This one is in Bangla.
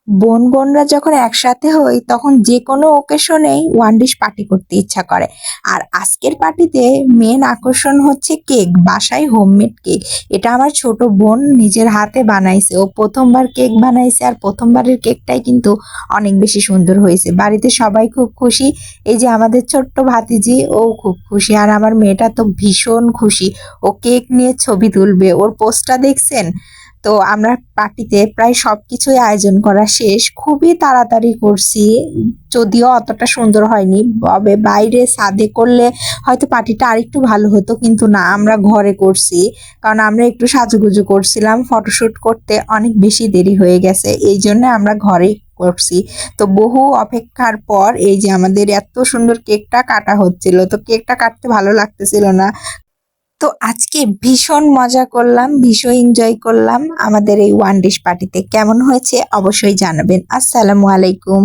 বোনরা যখন একসাথে হই তখন যে কোনো ওকেশনেই ওয়ান ডিশ পার্টি করতে ইচ্ছা করে। আর আজকের পার্টিতে মেন আকর্ষণ হচ্ছে কেক, বাসায় হোমমেড কেক। এটা আমার ছোট বোন নিজের হাতে বানাইছে। ও প্রথমবার কেক বানাইছে আর প্রথমবারের কেকটাই কিন্তু অনেক বেশি সুন্দর হয়েছে। বাড়িতে সবাই খুব খুশি। এই যে আমাদের ছোট্ট ভাতিজি, ও খুব খুশি আর আমার মেয়েটা তো ভীষণ খুশি। ও কেক নিয়ে ছবি তুলবে। ওর পোস্টটা দেখছেন? তো আমরা পার্টিতে প্রায় সবকিছুই আয়োজন করা শেষ, খুবই তাড়াতাড়ি করছি, যদিও অতটা সুন্দর হয়নি। তবে বাইরে ছাদে করলে হয়তো পার্টিটা আরেকটু ভালো হতো, কিন্তু না, আমরা ঘরে করছি। কারণ আমরা একটু সাজুগুজু করছিলাম, ফটোশুট করতে অনেক বেশি দেরি হয়ে গেছে, এই জন্য আমরা ঘরেই করছি। তো বহু অপেক্ষার পর এই যে আমাদের এত সুন্দর কেকটা কাটা হচ্ছিল, তো কেকটা কাটতে ভালো লাগতেছিল না। তো আজকে ভীষণ মজা করলাম, ভীষণ এনজয় করলাম আমাদের এই ওয়ান ডিশ পার্টিতে। কেমন হয়েছে অবশ্যই জানাবেন। আসসালামু আলাইকুম।